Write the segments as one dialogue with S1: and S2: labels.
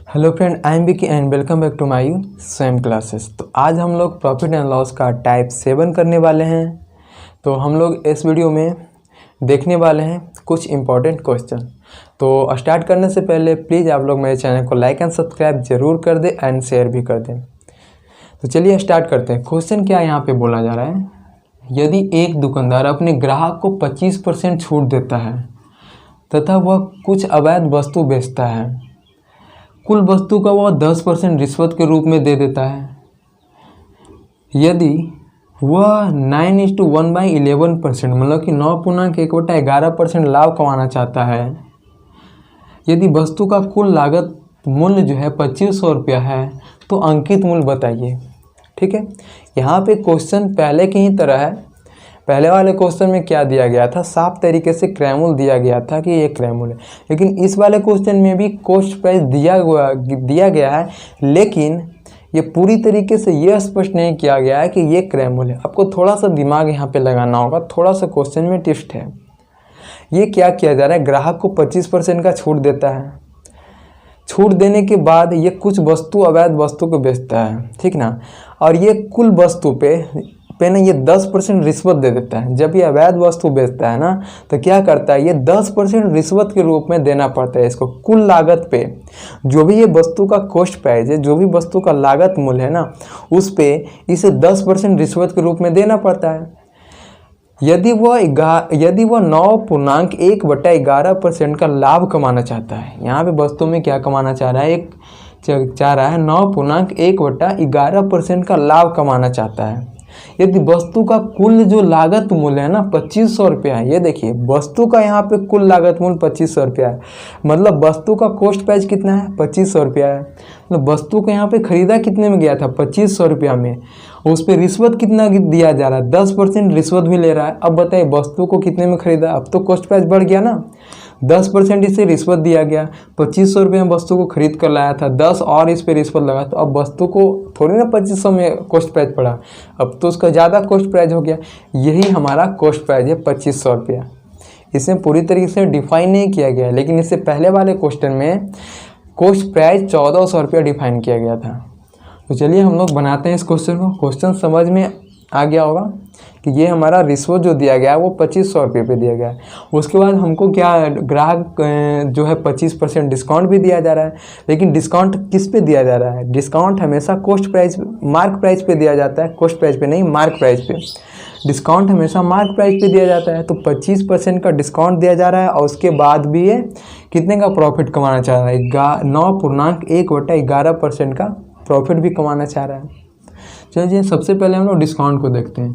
S1: Hello friend, I am Vicky and welcome back to my Swayam classes. तो आज हम लोग प्रॉफिट एंड लॉस का टाइप 7 करने वाले हैं। तो हम लोग इस वीडियो में देखने वाले हैं कुछ इंपॉर्टेंट क्वेश्चन। तो स्टार्ट करने से पहले प्लीज़ आप लोग मेरे चैनल को लाइक एंड सब्सक्राइब जरूर कर दें एंड शेयर भी कर दें। तो चलिए स्टार्ट करते हैं। क्वेश्चन क्या यहाँ पे बोला जा रहा है, यदि एक दुकानदार अपने ग्राहक को 25% छूट देता है तथा वह कुछ अवैध वस्तु बेचता है, कुल वस्तु का वह 10% रिश्वत के रूप में दे देता है। यदि वह 9:1/11% मतलब कि 9.1/11% लाभ कमाना चाहता है, यदि वस्तु का कुल लागत मूल्य जो है 2500 रुपया है, तो अंकित मूल्य बताइए। ठीक है, यहाँ पे क्वेश्चन पहले की ही तरह है। पहले वाले क्वेश्चन में क्या दिया गया था, साफ तरीके से क्रय मूल्य दिया गया था कि ये क्रय मूल्य है, लेकिन इस वाले क्वेश्चन में भी कॉस्ट प्राइस दिया गया है, लेकिन ये पूरी तरीके से ये स्पष्ट नहीं किया गया है कि ये क्रय मूल्य है। आपको थोड़ा सा दिमाग यहाँ पे लगाना होगा, थोड़ा सा क्वेश्चन में ट्विस्ट है। ये क्या किया जा रहा है, ग्राहक को 25% का छूट देता है। छूट देने के बाद ये कुछ वस्तु अवैध वस्तु को बेचता है, ठीक ना, और ये कुल वस्तु पे ना ये 10% रिश्वत दे देता है। जब ये अवैध वस्तु बेचता है ना, तो क्या करता है, ये 10% रिश्वत के रूप में देना पड़ता है इसको। कुल लागत पे जो भी ये वस्तु का कॉस्ट प्राइस है, जो भी वस्तु का लागत मूल्य है ना, उस पे इसे 10% रिश्वत के रूप में देना पड़ता है। यदि वह 9.1/11% का लाभ कमाना चाहता है, यहाँ पे वस्तु में क्या कमाना चाह रहा है, चाह रहा है 9.1/11% का लाभ कमाना चाहता है। यदि वस्तु का कुल जो लागत मूल्य है ना 2500 रुपया है, ये देखिए वस्तु का यहाँ पे कुल लागत मूल्य 2500 रुपया है, मतलब वस्तु का कॉस्ट प्राइस कितना है, 2500 रुपया है। मतलब वस्तु को यहाँ पे खरीदा कितने में गया था, 2500 रुपया में, उस पर रिश्वत कितना दिया जा रहा है, 10% रिश्वत भी ले रहा है। अब बताइए वस्तु को कितने में खरीदा, अब तो कॉस्ट प्राइस बढ़ गया ना, 10% इसे रिश्वत दिया गया। 2500 रुपये में वस्तु को खरीद कर लाया था, 10 और इस पर रिश्वत लगा, तो अब वस्तु को थोड़ी ना 2500 में कॉस्ट प्राइस पड़ा, अब तो उसका ज़्यादा कॉस्ट प्राइस हो गया। यही हमारा कॉस्ट प्राइस है 2500 रुपया। इसमें पूरी तरीके से डिफाइन नहीं किया गया है, लेकिन इससे पहले वाले क्वेश्चन में कॉस्ट प्राइस 1400 रुपया डिफाइन किया गया था। तो चलिए हम लोग बनाते हैं इस क्वेश्चन को। क्वेश्चन समझ में आ गया होगा कि ये हमारा रिश्वत जो दिया गया है वो 2500 रुपये पे दिया गया है। उसके बाद हमको क्या, ग्राहक जो है 25% डिस्काउंट भी दिया जा रहा है, लेकिन डिस्काउंट किस पे दिया जा रहा है, डिस्काउंट हमेशा कॉस्ट प्राइस मार्क प्राइस पे दिया जाता है, कॉस्ट प्राइस पे नहीं, मार्क प्राइस पे। डिस्काउंट हमेशा मार्क प्राइस पे दिया जाता है, तो 25% का डिस्काउंट दिया जा रहा है, और उसके बाद भी ये कितने का प्रॉफिट कमाना चाह रहा है, 9.1/11% का प्रॉफिट भी कमाना चाह रहा है। चलिए सबसे पहले हम लोग डिस्काउंट को देखते हैं।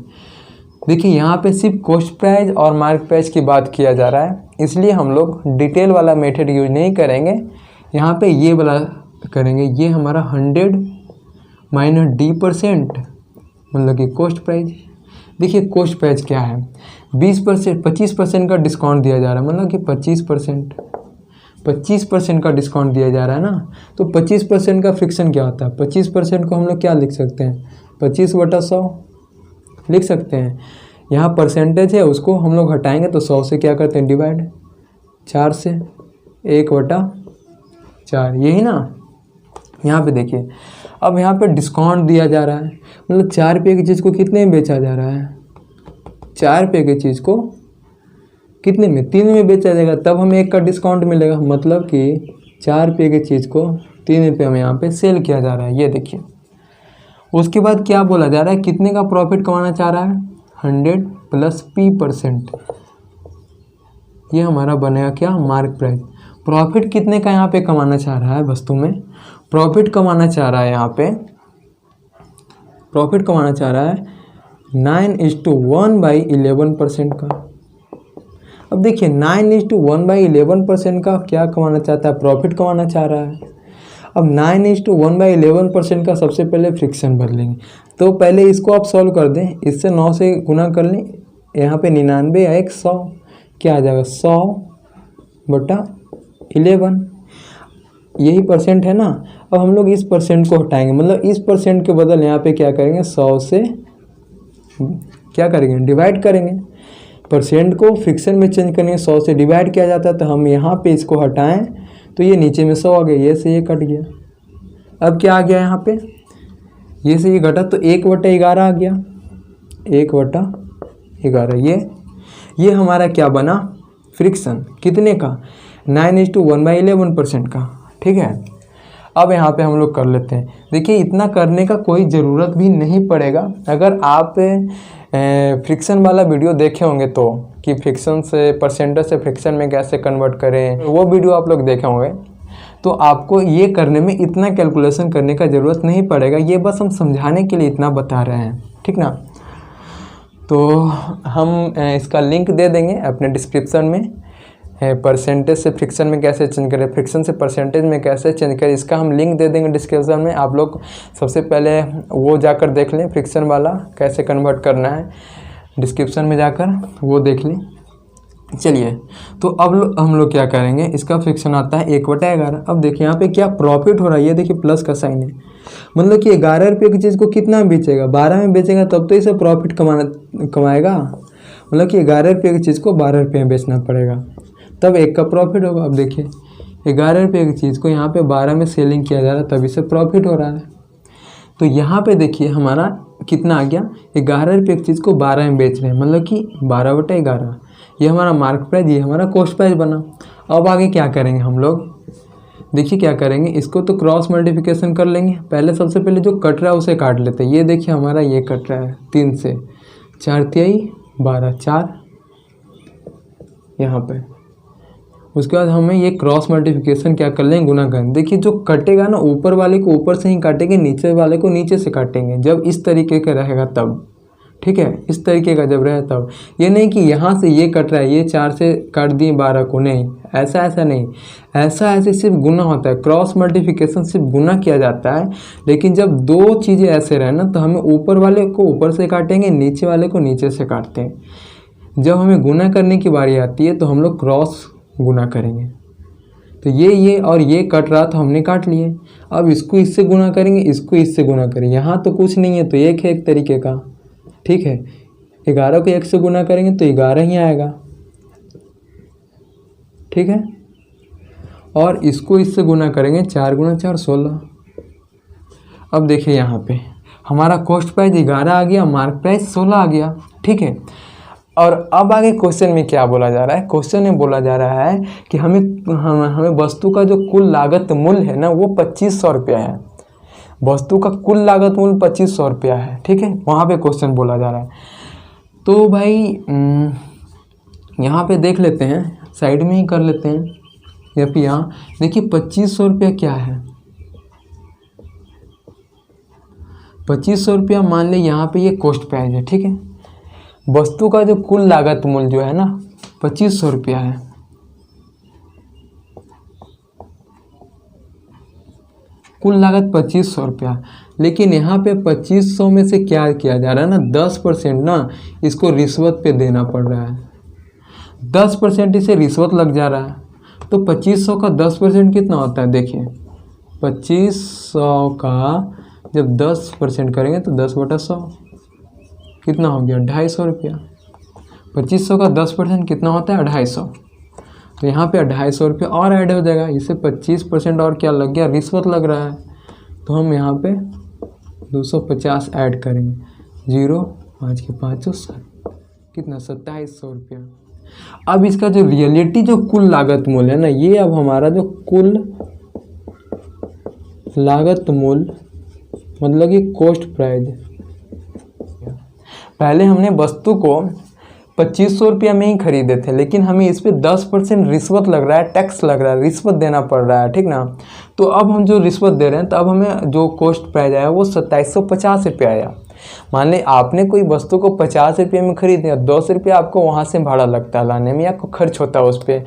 S1: देखिए यहाँ पे सिर्फ कॉस्ट प्राइस और मार्क प्राइस की बात किया जा रहा है, इसलिए हम लोग डिटेल वाला मेथड यूज नहीं करेंगे। यहाँ पे ये वाला करेंगे, ये हमारा 100 - D% मतलब कि कॉस्ट प्राइस। देखिए कॉस्ट प्राइस क्या है, 25% का डिस्काउंट दिया जा रहा है, मतलब कि 25% का डिस्काउंट दिया जा रहा है ना। तो 25% का फ्रिक्शन क्या होता है, 25% को हम लोग क्या लिख सकते हैं, 25/100 लिख सकते हैं। यहाँ परसेंटेज है, उसको हम लोग हटाएंगे तो 100 से क्या करते हैं, डिवाइड, 4 से 1/4, यही ना। यहाँ पे देखिए, अब यहाँ पे डिस्काउंट दिया जा रहा है, मतलब 4 रुपये की चीज़ को कितने में बेचा जा रहा है, 4 रुपये की चीज़ को कितने में, 3 में बेचा जाएगा, तब हमें 1 का डिस्काउंट मिलेगा। मतलब कि 4 रुपये की चीज़ को 3 रुपये में यहाँ पे सेल किया जा रहा है, ये देखिए। उसके बाद क्या बोला जा रहा है, कितने का प्रॉफिट कमाना चाह रहा है, 100 + P%। ये हमारा बनेगा क्या, मार्क प्राइस। प्रॉफिट कितने का यहाँ पे कमाना चाह रहा है, वस्तु में प्रॉफिट कमाना चाह रहा है, यहाँ पे प्रॉफिट कमाना चाह रहा है 9:1/11% का। अब देखिए 9:1/11% का क्या कमाना चाहता है, प्रॉफिट कमाना चाह रहा है। अब 9:1/11% का सबसे पहले फ्रिक्शन भर लेंगे। तो पहले इसको आप सॉल्व कर दें, इससे 9 से गुना कर लें, यहाँ पे 99 या 100 क्या आ जाएगा, 100/11, यही परसेंट है ना। अब हम लोग इस परसेंट को हटाएंगे, मतलब इस परसेंट के बदल यहाँ पे क्या करेंगे, 100 से क्या करेंगे, डिवाइड करेंगे। परसेंट को फ्रिक्शन में चेंज करेंगे, 100 से डिवाइड किया जाता है, तो हम यहाँ पे इसको हटाएं तो ये नीचे में 100 आ गया, ये से ये कट गया, अब क्या आ गया यहाँ पे, ये से ये घटा तो 1/11 आ गया, 1/11 ये हमारा क्या बना, फ्रिक्शन कितने का, 9:1/11% का। ठीक है, अब यहाँ पे हम लोग कर लेते हैं। देखिए इतना करने का कोई ज़रूरत भी नहीं पड़ेगा। अगर आप फ्रिक्शन वाला वीडियो देखे होंगे तो, कि फ्रिक्शन से परसेंटेज से फ्रिक्शन में कैसे कन्वर्ट करें, वो वीडियो आप लोग देखे होंगे, तो आपको ये करने में इतना कैलकुलेशन करने का ज़रूरत नहीं पड़ेगा। ये बस हम समझाने के लिए इतना बता रहे हैं, ठीक ना। तो हम इसका लिंक दे देंगे अपने डिस्क्रिप्शन में, परसेंटेज से फ्रिक्शन में कैसे चेंज करें, फ्रिक्शन से परसेंटेज में कैसे चेंज करें, इसका हम लिंक दे देंगे डिस्क्रिप्शन में। आप लोग सबसे पहले वो जाकर देख लें, फ्रिक्शन वाला कैसे कन्वर्ट करना है, डिस्क्रिप्शन में जाकर वो देख लें। चलिए, तो अब हम लोग क्या करेंगे, इसका फ्रिक्शन आता है 1/11। अब देखिए यहाँ पे क्या प्रॉफिट हो रहा है, ये देखिए प्लस का साइन है, मतलब कि 11 रुपये की चीज़ को कितना में बेचेगा, 12 में बेचेगा, तब तो इसे प्रॉफिट कमाएगा। मतलब कि 11 रुपये की चीज़ को 12 रुपये में बेचना पड़ेगा, तब 1 का प्रॉफिट होगा। अब देखिए 11 रुपये की चीज़ को यहाँ पे 12 में सेलिंग किया जा रहा है, तभी से प्रॉफिट हो रहा है। तो यहाँ पे देखिए हमारा कितना आ गया, 11 रुपये की चीज़ को 12 में बेच रहे हैं, मतलब कि 12/11। ये हमारा मार्क प्राइस, ये हमारा कॉस्ट प्राइस बना। अब आगे क्या करेंगे हम लोग, देखिए क्या करेंगे, इसको तो क्रॉस मल्टीप्लिकेशन कर लेंगे। पहले सबसे पहले जो कट रहा है उसे काट लेते हैं। ये देखिए हमारा ये कट रहा है 3 से, 4 तिहाई 12, 4 यहाँ पे। उसके बाद हमें ये क्रॉस मल्टीप्लिकेशन क्या कर लेंगे, गुना करें। देखिए जो कटेगा ना, ऊपर वाले को ऊपर से ही काटेंगे, नीचे वाले को नीचे से काटेंगे, जब इस तरीके का रहेगा तब। ठीक है, इस तरीके का जब रहे तब। ये नहीं कि यहाँ से ये कट रहा है, ये 4 से काट दिए 12 को, नहीं, ऐसा नहीं, ऐसे सिर्फ गुना होता है। क्रॉस मल्टीप्लिकेशन सिर्फ गुना किया जाता है, लेकिन जब दो चीज़ें ऐसे रहे ना, तो हमें ऊपर वाले को ऊपर से काटेंगे, नीचे वाले को नीचे से काटते हैं। जब हमें गुना करने की बारी आती है तो हम लोग क्रॉस गुना करेंगे। तो ये और ये कट रहा तो हमने काट लिए। अब इसको इससे गुना करेंगे, इसको इससे गुना करेंगे। यहाँ तो कुछ नहीं है, तो एक है एक तरीके का। ठीक है, 11 को 1 से गुना करेंगे तो 11 ही आएगा। ठीक है, और इसको इससे गुना करेंगे, 4 × 4 16। अब देखिए यहाँ पे हमारा कॉस्ट प्राइस 11 आ गया, मार्क प्राइस 16 आ गया। ठीक है, और अब आगे क्वेश्चन में क्या बोला जा रहा है, क्वेश्चन में बोला जा रहा है कि हमें वस्तु का जो कुल लागत मूल्य है ना, वो 2500 रुपया है। वस्तु का कुल लागत मूल्य 2500 रुपया है। ठीक है, वहाँ पे क्वेश्चन बोला जा रहा है। तो भाई यहाँ पे देख लेते हैं, साइड में ही कर लेते हैं, या फिर यहाँ देखिए 2500 रुपया क्या है। 2500 रुपया मान ले यहाँ पे ये कॉस्ट प्राइस है। ठीक है, वस्तु का जो कुल लागत मूल्य जो है ना 2500 रुपया है। कुल लागत 2500 रुपया, लेकिन यहाँ पे 2500 में से क्या किया जा रहा है ना, 10% ना इसको रिश्वत पे देना पड़ रहा है। 10% इसे रिश्वत लग जा रहा है। तो 2500 का 10% कितना होता है, देखिए 2500 का जब 10% करेंगे तो 10/100 कितना हो गया, 250 रुपया। 2500 का 10% कितना होता है, 250। तो यहाँ पे 250 रुपया और ऐड हो जाएगा, इससे 25% और क्या लग गया, रिश्वत लग रहा है। तो हम यहाँ पे 250 ऐड करेंगे, 0 5 के 5 कितना, 2700 रुपया। अब इसका जो रियलिटी जो कुल लागत मूल्य है ना, ये अब हमारा जो कुल लागत मूल्य मतलब कि कॉस्ट प्राइस, पहले हमने वस्तु को 2500 रुपया में ही खरीदे थे, लेकिन हमें इस पे 10% रिश्वत लग रहा है, टैक्स लग रहा है, रिश्वत देना पड़ रहा है। ठीक ना, तो अब हम जो रिश्वत दे रहे हैं, तो अब हमें जो कॉस्ट प्राइस आया वो 2750 रुपया आया। मान लें आपने कोई वस्तु को 50 रुपये में खरीदे, 10 रुपया आपको वहाँ से भाड़ा लगता है लाने में, आपको खर्च होता है उस पर।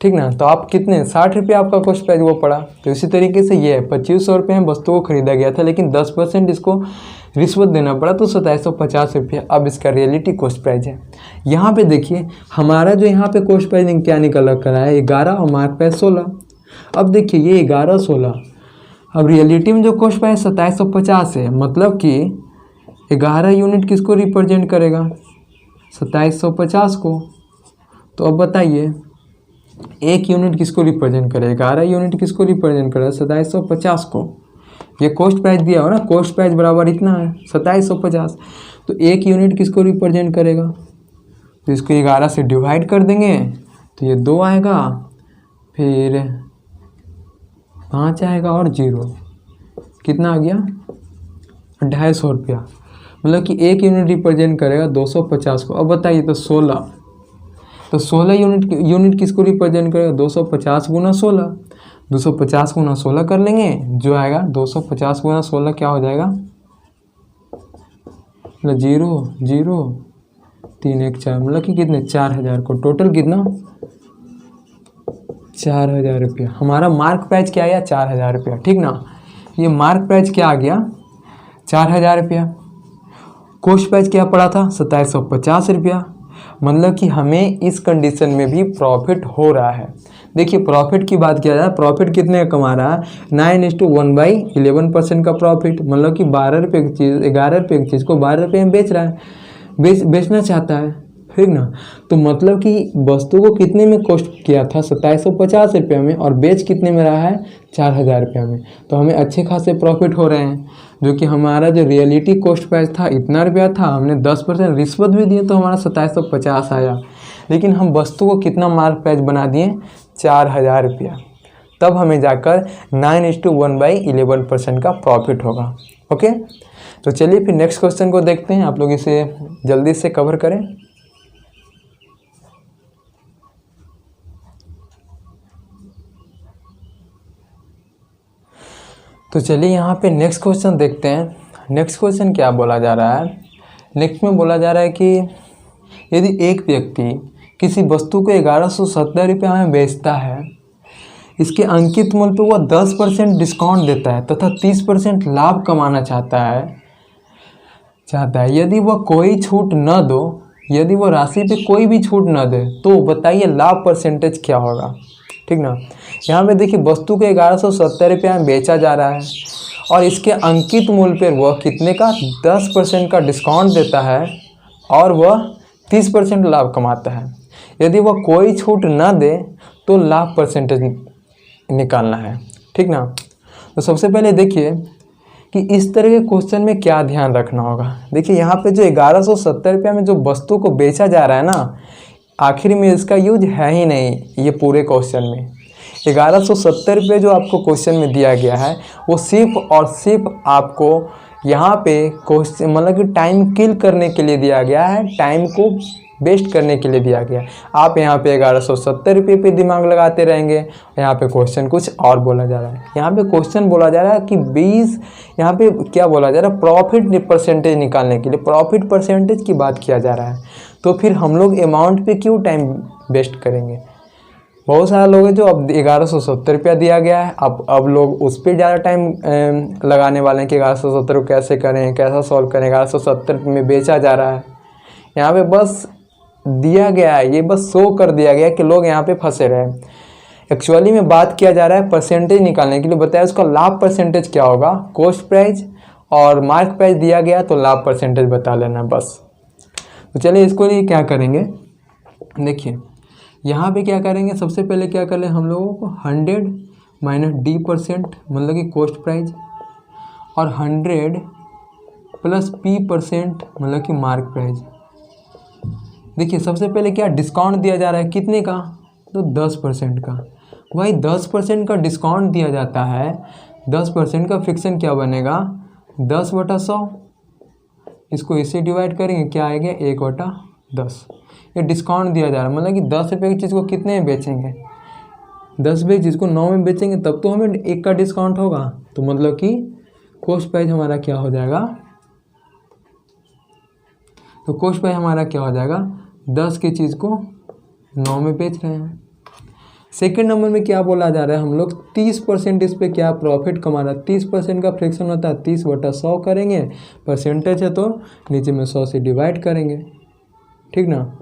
S1: ठीक ना, तो आप कितने 60 रुपया आपका कॉस्ट प्राइस वो पड़ा। तो इसी तरीके से ये है, 2500 रुपये में वस्तु को खरीदा गया था, लेकिन 10% इसको रिश्वत देना पड़ा, तो 2750 रुपया अब इसका रियलिटी कॉस्ट प्राइस है। यहाँ पे देखिए हमारा जो यहाँ पे कॉस्ट प्राइस क्या निकल कर है, 11 और मार्क प्राइस 16। अब देखिए ये 11 16, अब रियलिटी में जो कॉस्ट प्राइस 2750 है, मतलब कि 11 यूनिट किसको रिप्रेजेंट करेगा, 2750 को। तो अब बताइए 1 यूनिट किसको रिप्रेजेंट करेगा, 11 यूनिट किसको रिप्रेजेंट करेगा, 2750 को। ये कॉस्ट प्राइस दिया हो ना, कॉस्ट प्राइस बराबर इतना है 2750। तो 1 यूनिट किसको रिप्रेजेंट करेगा, तो इसको 11 से डिवाइड कर देंगे तो ये 2 आएगा, फिर 5 आएगा और 0, कितना आ गया 250 रुपया। मतलब कि 1 यूनिट रिप्रेजेंट करेगा 250 को। अब बताइए तो 16 यूनिट किसको रिप्रेजेंट करेगा, 250 गुना 16, 250 गुना 16 कर लेंगे, जो आएगा 250 गुना 16 क्या हो जाएगा, 0 0 3 1 4, मतलब कि कितने 4000 को, टोटल कितना 4000 रुपया। हमारा मार्क प्राइस क्या आया 4000 रुपया, ठीक ना। ये मार्क प्राइस क्या आ गया 4000 रुपया। कॉस्ट प्राइस क्या पड़ा था 2750 रुपया। मतलब कि हमें इस कंडीशन में भी प्रॉफिट हो रहा है। देखिए प्रॉफिट की बात किया जाए, प्रॉफिट कितने का कमा रहा है, 9:1/11% का प्रॉफिट। मतलब कि 12 रुपये की चीज़ 11 रुपये की चीज़ को 12 रुपये में बेच रहा है, बेचना चाहता है, ठीक ना। तो मतलब कि वस्तु को कितने में कॉस्ट किया था 2750 रुपये में, और बेच कितने में रहा है 4000 रुपये में। तो हमें अच्छे खासे प्रॉफिट हो रहे हैं। जो कि हमारा जो रियलिटी कॉस्ट प्राइस था इतना रुपया था, हमने 10% रिश्वत भी दिए तो हमारा 2750 आया। लेकिन हम वस्तु को कितना मार्क प्राइस बना दिए 4000 रुपया, तब हमें जाकर 9:1/11% का प्रॉफिट होगा। ओके, तो चलिए फिर नेक्स्ट क्वेश्चन को देखते हैं। आप लोग इसे जल्दी से कवर करें। तो चलिए यहाँ पे नेक्स्ट क्वेश्चन देखते हैं। नेक्स्ट क्वेश्चन क्या बोला जा रहा है, नेक्स्ट में बोला जा रहा है कि यदि एक व्यक्ति किसी वस्तु को 1170 रुपये में बेचता है, इसके अंकित मूल्य पर वह 10% डिस्काउंट देता है तथा 30% लाभ कमाना चाहता है। यदि वह कोई छूट न दो, यदि वह राशि पे कोई भी छूट न दे, तो बताइए लाभ परसेंटेज क्या होगा, ठीक ना। यहाँ पे देखिए वस्तु को 1170 रुपये में बेचा जा रहा है और इसके अंकित मूल्य पर वह कितने का 10% का डिस्काउंट देता है और वह 30% लाभ कमाता है। यदि वह कोई छूट ना दे तो लाभ परसेंटेज निकालना है, ठीक ना। तो सबसे पहले देखिए कि इस तरह के क्वेश्चन में क्या ध्यान रखना होगा। देखिए यहाँ पे जो 1170 रुपये में जो वस्तु को बेचा जा रहा है ना, आखिर में इसका यूज है ही नहीं ये पूरे क्वेश्चन में। 1170 रुपये जो आपको क्वेश्चन में दिया गया है वो सिर्फ और सिर्फ आपको यहाँ पे क्वेश्चन मतलब कि टाइम किल करने के लिए दिया गया है, टाइम को वेस्ट करने के लिए दिया गया। आप यहाँ पे 1170 रुपये पे दिमाग लगाते रहेंगे, यहाँ पे क्वेश्चन कुछ और बोला जा रहा है। यहाँ पे क्वेश्चन बोला जा रहा है कि 20, यहाँ पे क्या बोला जा रहा है, प्रॉफिट परसेंटेज निकालने के लिए प्रॉफिट परसेंटेज की बात किया जा रहा है। तो फिर हम लोग अमाउंट पे क्यों टाइम वेस्ट करेंगे। बहुत सारे लोग हैं जो अब 1170 रुपया दिया गया है, अब लोग उस पर ज़्यादा टाइम लगाने वाले हैं कि 1170 को कैसे करें, कैसा सॉल्व करें। 1170 में बेचा जा रहा है, यहाँ पे बस दिया गया है, ये बस शो कर दिया गया कि लोग यहाँ पे फंसे रहे। एक्चुअली में बात किया जा रहा है परसेंटेज निकालने के लिए, बताया उसका लाभ परसेंटेज क्या होगा। कॉस्ट प्राइस और मार्क प्राइस दिया गया तो लाभ परसेंटेज बता लेना बस। तो चलिए इसको लिए क्या करेंगे, देखिए यहाँ पे क्या करेंगे, सबसे पहले क्या कर लें हम लोगों को 100 माइनस D% मतलब कि कॉस्ट प्राइस, और 100 प्लस P% मतलब कि मार्क प्राइस। देखिए सबसे पहले क्या डिस्काउंट दिया जा रहा है, कितने का, तो 10% का। वही 10% का डिस्काउंट दिया जाता है, 10% का फ्रिक्शन क्या बनेगा 10/100। इसको इससे डिवाइड करेंगे क्या आएगा 1/10। ये डिस्काउंट दिया जा रहा है, मतलब कि 10 रुपये की चीज़ को कितने में बेचेंगे, 10 रुपये की चीज़ को 9 में बेचेंगे तब तो हमें 1 का डिस्काउंट होगा। तो मतलब कि कॉस्ट प्राइस हमारा क्या हो जाएगा, तो कॉस्ट प्राइस हमारा क्या हो जाएगा 10 की चीज़ को 9 में बेच रहे हैं। सेकेंड नंबर में क्या बोला जा रहा है, हम लोग 30% इस पर क्या प्रॉफिट कमा रहा है। 30% का फ्रैक्शन होता है 30/100 करेंगे, परसेंटेज है तो नीचे में 100 से डिवाइड करेंगे, ठीक ना।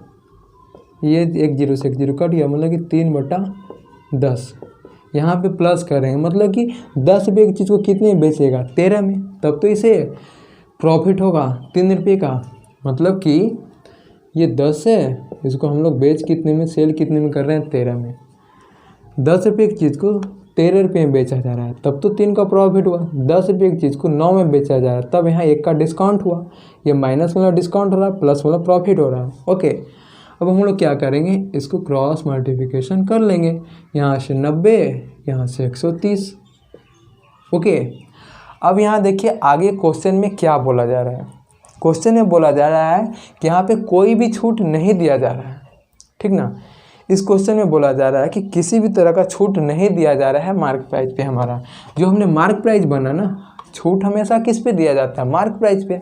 S1: ये 1 0 से 1 0 कट गया, मतलब कि 3/10। यहाँ पे प्लस करेंगे, मतलब कि 10 रुपये की चीज़ को कितने में बेचेगा 13 में, तब तो इसे प्रॉफिट होगा 3 रुपये का। मतलब कि ये 10 है, इसको हम लोग बेच कितने में, सेल कितने में कर रहे हैं 13 में। 10 रुपये की चीज़ को 13 रुपये में बेचा जा रहा है, तब तो 3 का प्रॉफिट हुआ। 10 रुपये की चीज़ को 9 में बेचा जा रहा है, तब यहाँ 1 का डिस्काउंट हुआ। ये माइनस वाला डिस्काउंट हो रहा है, प्लस वाला प्रॉफिट हो रहा है। ओके, अब हम लोग क्या करेंगे, इसको क्रॉस मल्टीप्लिकेशन कर लेंगे। यहाँ से 90, यहाँ से 130। ओके, अब यहाँ देखिए आगे क्वेश्चन में क्या बोला जा रहा है। क्वेश्चन में बोला जा रहा है कि यहाँ पे कोई भी छूट नहीं दिया जा रहा है, ठीक ना। इस क्वेश्चन में बोला जा रहा है कि किसी भी तरह का छूट नहीं दिया जा रहा है मार्क प्राइस पे। हमारा जो हमने मार्क प्राइस बना ना, छूट हमेशा किस पे दिया जाता है, मार्क प्राइस पे।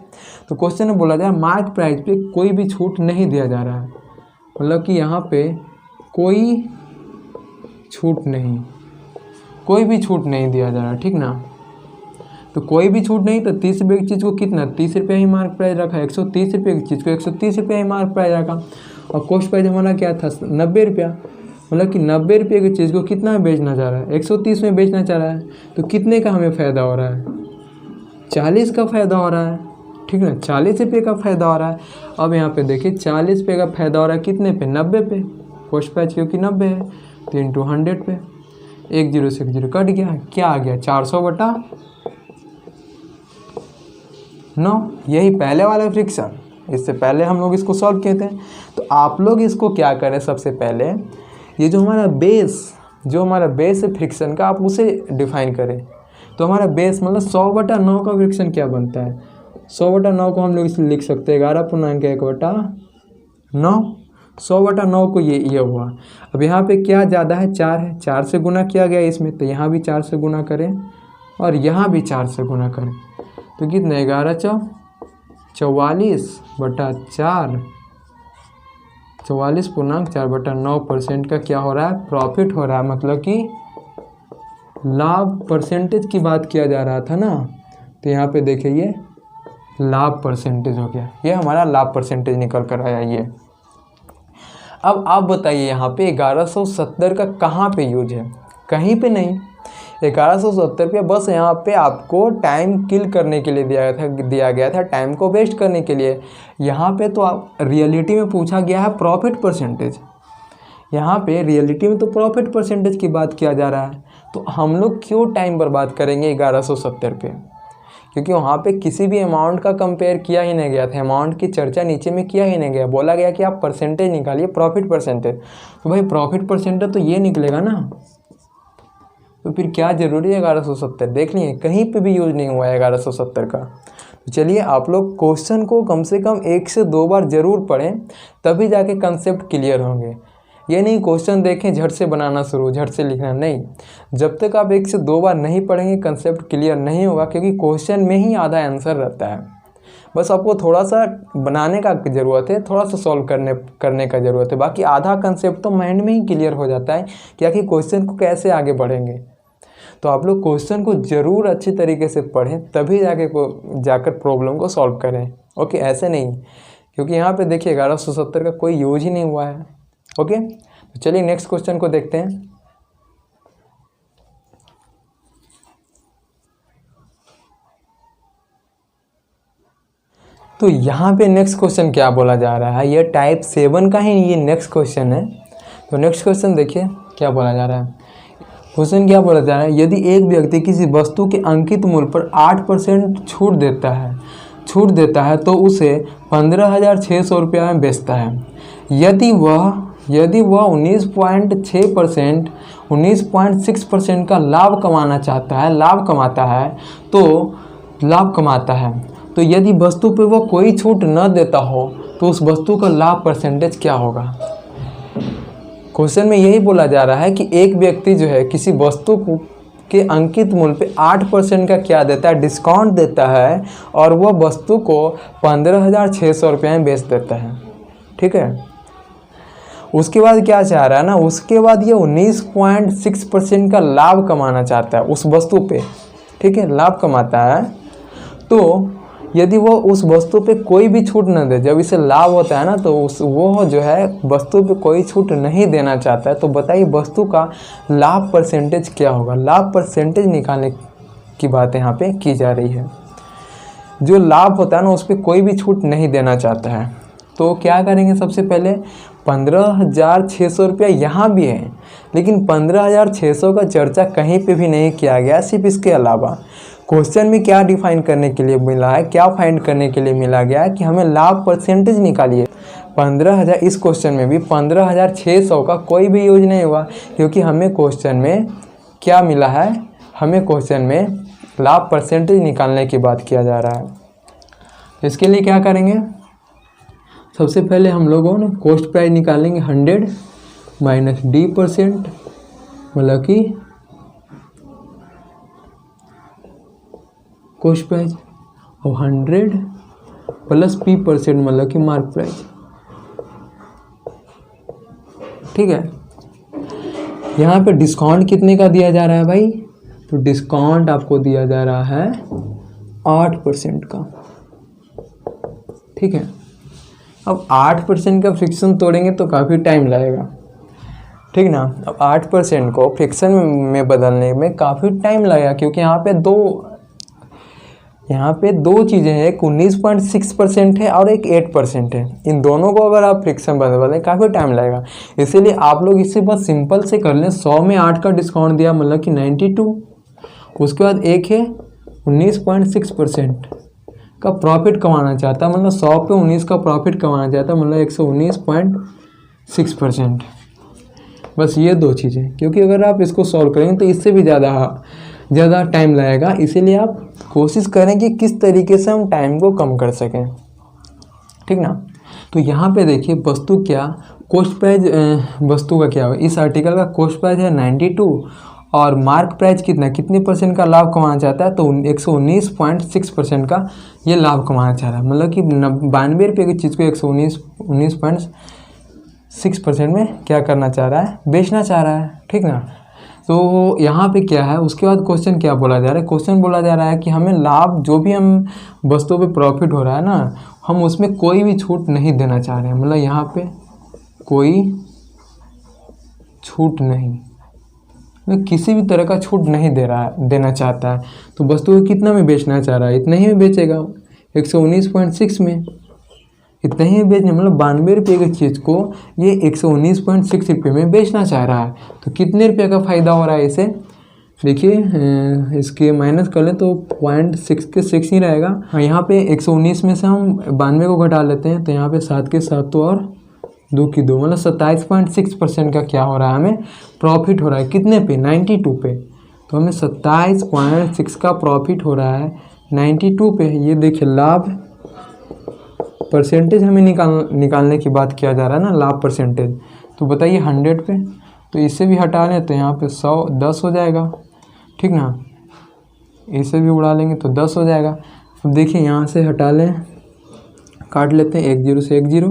S1: तो क्वेश्चन में बोला जा रहा है मार्क प्राइस पे कोई भी छूट नहीं दिया जा रहा है, मतलब कि यहाँ पे कोई छूट नहीं, कोई भी छूट नहीं दिया जा रहा है, ठीक ना। तो कोई भी छूट नहीं, तो 30 रुपये की चीज़ को कितना 30 रुपये ही मार्क प्राइस रखा, 130 रुपये की चीज़ को 130 रुपये ही मार्क प्राइस रखा। और कॉस्ट प्राइस हमारा क्या था 90 रुपया, मतलब कि 90 रुपये की चीज़ को कितना में बेचना चाह रहा है, 130 में बेचना चाह रहा है। तो कितने का हमें फ़ायदा हो रहा है, 40 का फ़ायदा हो रहा है, ठीक ना। 40 रुपये का फ़ायदा हो रहा है। अब यहाँ पे देखिए 40 रुपये का फ़ायदा हो रहा है कितने पे, 90 पे। कॉस्ट प्राइस क्योंकि 90 है, तो इंटू 100 पे 1 0 से 1 0 कट गया, क्या आ गया 400/9। यही पहले वाला फ्रिक्शन, इससे पहले हम लोग इसको सॉल्व किए थे। तो आप लोग इसको क्या करें, सबसे पहले ये जो हमारा बेस है फ्रिक्शन का, आप उसे डिफाइन करें। तो हमारा बेस मतलब 100/9 का फ्रिक्शन क्या बनता है, 100/9 को हम लोग इसलिए लिख सकते हैं 11.1/9। 100/9 को ये हुआ। अब यहाँ पे क्या ज़्यादा है, 4 है, 4 से गुना किया गया इसमें, तो यहाँ भी 4 से गुना करें और यहाँ भी 4 से गुना करें, तो कितना 11 × 44/4, 44.4/9% का क्या हो रहा है, प्रॉफिट हो रहा है। मतलब कि लाभ परसेंटेज की बात किया जा रहा था ना, तो यहाँ पे देखिए ये लाभ परसेंटेज हो गया, ये हमारा लाभ परसेंटेज निकल कर आया ये। अब आप बताइए यहाँ पे 1170 का कहाँ पे यूज है, कहीं पे नहीं। 1170 रुपये बस यहाँ पे आपको टाइम किल करने के लिए दिया गया था, टाइम को वेस्ट करने के लिए। यहाँ पे तो आप रियलिटी में पूछा गया है प्रॉफिट परसेंटेज, यहाँ पे रियलिटी में तो प्रॉफिट परसेंटेज की बात किया जा रहा है। तो हम लोग क्यों टाइम बर्बाद करेंगे 1170 रुपये, क्योंकि वहाँ पे किसी भी अमाउंट का कंपेयर किया ही नहीं गया था, अमाउंट की चर्चा नीचे में किया ही नहीं गया। बोला गया कि आप परसेंटेज निकालिए, प्रॉफिट परसेंटेज। तो भाई प्रॉफिट परसेंटेज तो ये निकलेगा ना, तो फिर क्या ज़रूरी है 1170। देख लिए कहीं पे भी यूज़ नहीं हुआ है 1170 का। तो चलिए आप लोग क्वेश्चन को कम से कम 1 से 2 बार ज़रूर पढ़ें, तभी जाके कंसेप्ट क्लियर होंगे। ये नहीं क्वेश्चन देखें झट से बनाना शुरू, झट से लिखना नहीं। जब तक आप 1 से 2 बार नहीं पढ़ेंगे कंसेप्ट क्लियर नहीं होगा, क्योंकि क्वेश्चन में ही आधा आंसर रहता है। बस आपको थोड़ा सा बनाने का ज़रूरत है, थोड़ा सा सॉल्व करने का ज़रूरत है। बाकी आधा कंसेप्ट तो माइंड में ही क्लियर हो जाता है कि आखिर क्वेश्चन को कैसे आगे बढ़ेंगे। तो आप लोग क्वेश्चन को ज़रूर अच्छी तरीके से पढ़ें, तभी जाकर प्रॉब्लम को सॉल्व करें। ओके, ऐसे नहीं, क्योंकि यहाँ पे देखिए 1170 का कोई यूज ही नहीं हुआ है। ओके, तो चलिए नेक्स्ट क्वेश्चन को देखते हैं। तो यहाँ पे नेक्स्ट क्वेश्चन क्या बोला जा रहा है, ये टाइप 7 का ही ये नेक्स्ट क्वेश्चन है। तो नेक्स्ट क्वेश्चन देखिए क्या बोला जा रहा है। क्वेश्चन क्या बोला जा रहा है, यदि एक व्यक्ति किसी वस्तु के अंकित मूल्य पर 8% छूट देता है तो उसे 15,600 रुपया में बेचता है। यदि वह 19.6% का लाभ कमाता है, तो यदि वस्तु पे वह कोई छूट न देता हो तो उस वस्तु का लाभ परसेंटेज क्या होगा। क्वेश्चन में यही बोला जा रहा है कि एक व्यक्ति जो है किसी वस्तु के अंकित मूल्य पे 8% का क्या देता है, डिस्काउंट देता है, और वह वस्तु को 15,600 रुपये में बेच देता है। ठीक है, उसके बाद क्या चाह रहा है ना, उसके बाद ये 19.6% का लाभ कमाना चाहता है उस वस्तु पे। ठीक है, लाभ कमाता है। तो यदि वो उस वस्तु पे कोई भी छूट न दे, जब इसे लाभ होता है ना, तो वो जो है वस्तु पे कोई छूट नहीं देना चाहता है, तो बताइए वस्तु का लाभ परसेंटेज क्या होगा। लाभ परसेंटेज निकालने की बात यहाँ पे की जा रही है। जो लाभ होता है ना, उस पर कोई भी छूट नहीं देना चाहता है। तो क्या करेंगे, सबसे पहले 15,600 रुपया यहाँ भी है, लेकिन 15,600 का चर्चा कहीं पे भी नहीं किया गया। सिर्फ इसके अलावा क्वेश्चन में क्या डिफाइन करने के लिए मिला है, क्या फाइंड करने के लिए मिला गया है कि हमें लाभ परसेंटेज निकालिए। 15,000, इस क्वेश्चन में भी 15,600 का कोई भी यूज नहीं हुआ, क्योंकि हमें क्वेश्चन में क्या मिला है, हमें क्वेश्चन में लाभ परसेंटेज निकालने की बात किया जा रहा है। इसके लिए क्या करेंगे, सबसे पहले हम लोगों ने कॉस्ट प्राइस निकालेंगे 100 माइनस D%, मतलब कि कॉस्ट प्राइस, और 100 प्लस P%, मतलब कि मार्क प्राइस। ठीक है, यहाँ पे डिस्काउंट कितने का दिया जा रहा है भाई, तो डिस्काउंट आपको दिया जा रहा है 8% का। ठीक है, अब 8% का फ्रिक्शन तोड़ेंगे तो काफ़ी टाइम लगेगा। ठीक ना, अब 8% को फ्रिक्शन में बदलने में काफ़ी टाइम लगेगा, क्योंकि यहाँ पे दो चीज़ें हैं, एक 19.6% है और एक 8% है। इन दोनों को अगर आप फ्रिक्शन बदलें काफ़ी टाइम लगेगा। इसीलिए आप लोग इसे बहुत सिंपल से कर लें। 100 में 8 का डिस्काउंट दिया, मतलब कि 92। उसके बाद एक है 19.6% का प्रॉफिट कमाना चाहता है, मतलब 100 पे 19 का प्रॉफिट कमाना चाहता है, मतलब 119.6%। बस ये दो चीज़ें, क्योंकि अगर आप इसको सॉल्व करेंगे तो इससे भी ज़्यादा टाइम लगेगा। इसीलिए आप कोशिश करें कि किस तरीके से हम टाइम को कम कर सकें। ठीक ना, तो यहाँ पे देखिए वस्तु क्या, कॉस्ट प्राइस वस्तु का क्या हो, इस आर्टिकल का कॉस्ट प्राइस है 92 और मार्क प्राइस कितने परसेंट का लाभ कमाना चाहता है, तो 119.6% का ये लाभ कमाना चाह रहा है। मतलब कि 92 रुपये की चीज़ को 119.6% में क्या करना चाह रहा है, बेचना चाह रहा है। ठीक ना, तो यहाँ पे क्या है, उसके बाद क्वेश्चन क्या बोला जा रहा है, क्वेश्चन बोला जा रहा है कि हमें लाभ, जो भी हम वस्तुओं पे प्रॉफिट हो रहा है ना, हम उसमें कोई भी छूट नहीं देना चाह रहे हैं। मतलब यहाँ पे कोई छूट नहीं, मतलब किसी भी तरह का छूट नहीं देना चाहता है। तो वस्तु को कितना में बेचना चाह रहा है, इतना ही में बेचेगा, 119.6 में इतना ही बेचने, मतलब 92 रुपये की चीज़ को ये 119.6 रुपये में बेचना चाह रहा है। तो कितने रुपये का फ़ायदा हो रहा है इसे, देखिए इसके माइनस कर लें तो 0.6 के 6 ही रहेगा। हाँ, यहाँ पे 119 में से हम 92 को घटा लेते हैं, तो यहाँ पे 7 के 7 तो और 2 की 2, मतलब 27.6% का क्या हो रहा है, हमें प्रॉफिट हो रहा है। कितने पे, 92 पे। तो हमें 27.6 का प्रॉफिट हो रहा है 92 पे। ये देखिए लाभ परसेंटेज हमें निकालने की बात किया जा रहा है ना, लाभ परसेंटेज। तो बताइए 100 पे, तो इसे भी हटा लें तो यहाँ पे 10 हो जाएगा। ठीक ना, इसे भी उड़ा लेंगे तो 10 हो जाएगा। अब देखिए यहाँ से हटा लें, काट लेते हैं 1 0 से 1 0,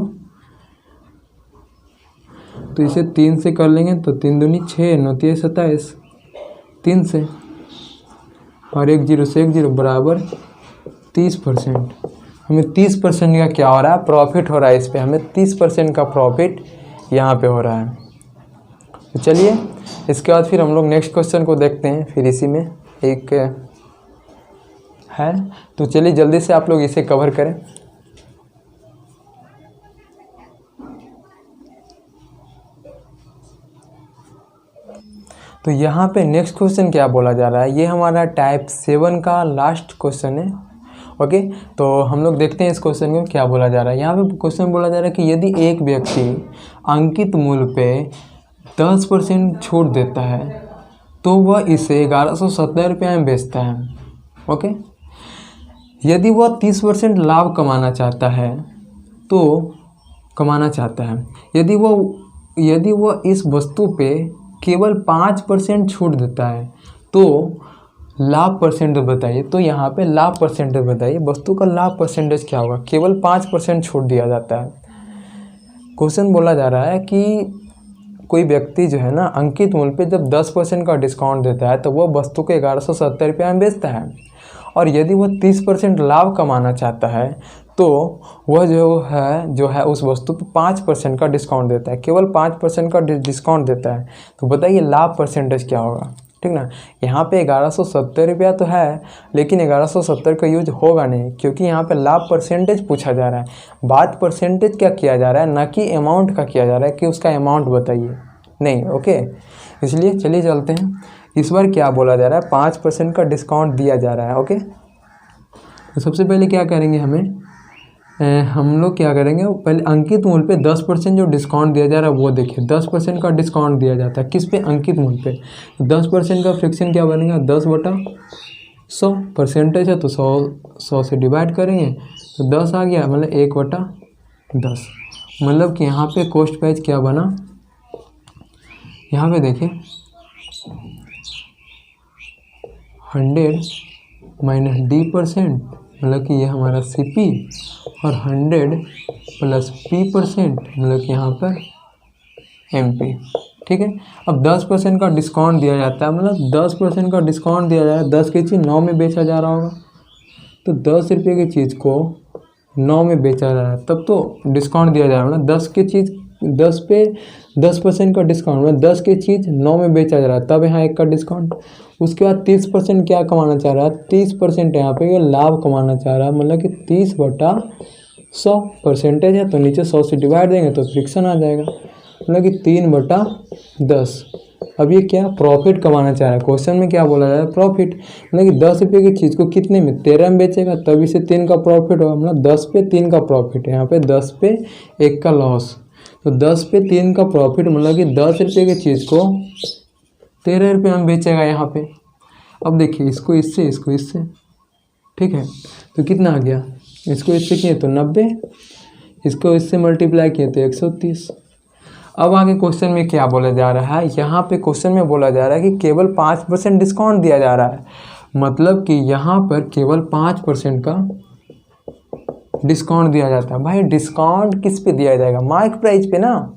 S1: तो इसे 3 से कर लेंगे तो 3 दूनी 6, 9 3 27, 3 से, और 1 0 से 1 0 बराबर 30%। हमें 30% का क्या हो रहा है, प्रॉफिट हो रहा है। इस पर हमें 30% का प्रॉफिट यहाँ पे हो रहा है। तो चलिए इसके बाद फिर हम लोग नेक्स्ट क्वेश्चन को देखते हैं। फिर इसी में एक है, तो चलिए जल्दी से आप लोग इसे कवर करें। तो यहाँ पे नेक्स्ट क्वेश्चन क्या बोला जा रहा है, ये हमारा टाइप 7 का लास्ट क्वेश्चन है। ओके, तो हम लोग देखते हैं इस क्वेश्चन में क्या बोला जा रहा है। यहाँ पे क्वेश्चन बोला जा रहा है कि यदि एक व्यक्ति अंकित मूल्य पे 10% छूट देता है तो वह इसे 1170 रुपये में बेचता है। ओके, यदि वह 30% लाभ कमाना चाहता है, यदि वह इस वस्तु पे केवल 5% छूट देता है तो लाभ परसेंटेज बताइए। तो यहाँ पे लाभ परसेंटेज बताइए, वस्तु का लाभ परसेंटेज क्या होगा। केवल 5% छूट दिया जाता है। क्वेश्चन बोला जा रहा है कि कोई व्यक्ति जो है ना, अंकित मूल्य पे जब 10% का डिस्काउंट देता है तो वह वस्तु को 1170 रुपये में बेचता है, और यदि वह 30% लाभ कमाना चाहता है तो वह जो है उस वस्तु पर 5% का डिस्काउंट देता है, केवल 5% का डिस्काउंट देता है। तो बताइए लाभ परसेंटेज क्या होगा। ठीक ना। यहाँ पे 1170 रुपया तो है, लेकिन 1170 का यूज होगा नहीं, क्योंकि यहाँ पे लाभ परसेंटेज पूछा जा रहा है। बात परसेंटेज क्या किया जा रहा है, ना कि अमाउंट का किया जा रहा है कि उसका अमाउंट बताइए, नहीं। ओके, इसलिए चलिए चलते हैं। इस बार क्या बोला जा रहा है, 5% का डिस्काउंट दिया जा रहा है। ओके, तो सबसे पहले क्या करेंगे, हम लोग क्या करेंगे, पहले अंकित मूल्य पे 10% जो डिस्काउंट दिया जा रहा है वो देखिए। 10% का डिस्काउंट दिया जाता है किस पे, अंकित मूल्य पे। 10% का फ्रैक्शन क्या बनेगा, 10/100। परसेंटेज है तो 100 से डिवाइड करेंगे तो 10 आ गया, मतलब 1/10। मतलब कि यहाँ पे कॉस्ट प्राइस क्या बना, यहाँ पे देखिए 100 माइनस D%, मतलब कि ये हमारा CP, और 100 प्लस P%, मतलब कि यहाँ पर MP। ठीक है, अब 10% का डिस्काउंट दिया जाता है, मतलब 10% का डिस्काउंट दिया जा रहा है। 10 की चीज़ 9 में बेचा जा रहा होगा, तो 10 रुपये की चीज़ को 9 में बेचा जा रहा है, तब तो डिस्काउंट दिया जा रहा है। मतलब 10 की चीज़ 10 पे 10% का डिस्काउंट, मतलब 10 की चीज़ 9 में बेचा जा रहा है, तब यहाँ 1 का डिस्काउंट। उसके बाद 30% क्या कमाना चाह रहा है, 30% यहाँ पे ये लाभ कमाना चाह रहा है, मतलब कि 30/100 परसेंटेज है, तो नीचे 100 से डिवाइड देंगे तो फ्रिक्शन आ जाएगा, मतलब कि 3/10। अब ये क्या प्रॉफिट कमाना चाह रहा है, क्वेश्चन में क्या बोला जा रहा है, प्रॉफिट। मतलब कि 10 रुपये की चीज़ को कितने में, 13 में बेचेगा, तब इसे 3 का प्रॉफिट होगा। मतलब 10 पे 3 का प्रॉफिट है, यहाँ पे 10 पे 1 का लॉस, तो 10 पे 3 का प्रॉफिट, मतलब कि 10 रुपये की चीज़ को 13 रुपये में बेचेगा यहाँ पे। अब देखिए इसको इससे, इसको इससे, ठीक है, तो कितना आ गया, इसको इससे किए तो 90, इसको इससे मल्टीप्लाई किए तो 130। अब आगे क्वेश्चन में क्या बोला जा रहा है, यहाँ पे क्वेश्चन में बोला जा रहा है कि केवल 5% डिस्काउंट दिया जा रहा है। मतलब कि यहाँ पर केवल 5% का डिस्काउंट दिया जाता है। भाई डिस्काउंट किस पे दिया जाएगा, मार्क प्राइस पे ना,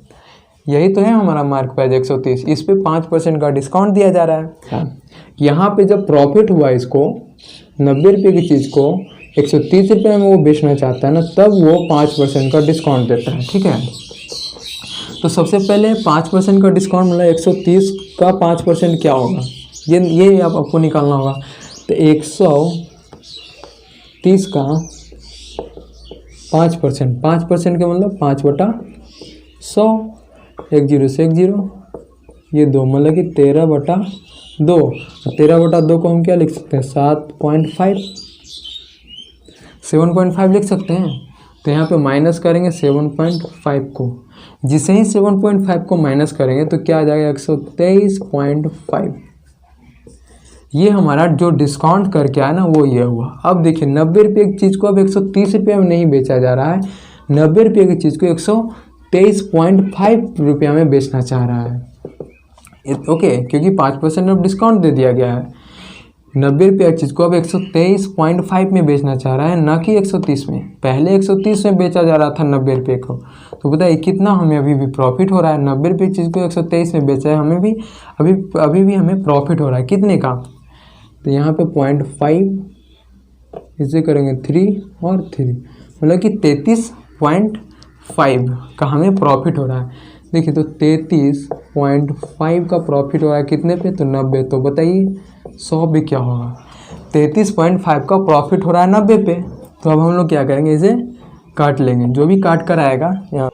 S1: यही तो है हमारा मार्क प्राइस 130, इस पे 5% का डिस्काउंट दिया जा रहा है। यहाँ पे जब प्रॉफिट हुआ, इसको 90 रुपये की चीज़ को 130 रुपये में वो बेचना चाहता है ना, तब वो 5% का डिस्काउंट देता है। ठीक है, तो सबसे पहले 5% का डिस्काउंट, मतलब 130 का 5% क्या होगा, ये आप आपको निकालना होगा। तो 130 का 5%, 5% का मतलब 5/100, 1 0 से 1 0, ये 2, मतलब कि 13/2। 13/2 को हम क्या लिख सकते हैं, 7.5 लिख सकते हैं। तो यहाँ पे माइनस करेंगे 7.5 को, जिसे ही 7.5 को माइनस करेंगे तो क्या आ जाएगा, 123.5। ये हमारा जो डिस्काउंट करके आया ना, वो ये हुआ। अब देखिए 90 रुपये की चीज़ को अब 130 रुपये में नहीं बेचा जा रहा है, 90 रुपये की चीज़ को 123.5 रुपया में बेचना चाह रहा है। ओके, क्योंकि 5% अब डिस्काउंट दे दिया गया है। 90 रुपये की चीज़ को अब 123.5 में बेचना चाह रहा है, ना कि 130 में। पहले 130 में बेचा जा रहा था 90 रुपये को, तो बताइए कितना हमें अभी भी प्रॉफिट हो रहा है। 90 रुपये की चीज़ को 123 में बेचा है, हमें भी अभी भी हमें प्रॉफिट हो रहा है, कितने का। तो यहाँ पे 0.5, इसे करेंगे 3 और 3, मतलब कि 33.5 का हमें प्रॉफिट हो रहा है। देखिए तो 33.5 का प्रॉफिट हो रहा है कितने पे, तो 90। तो बताइए 100 पे क्या होगा, 33.5 का प्रॉफिट हो रहा है 90 पे। तो अब हम लोग क्या करेंगे, इसे काट लेंगे, जो भी काट कर आएगा यहाँ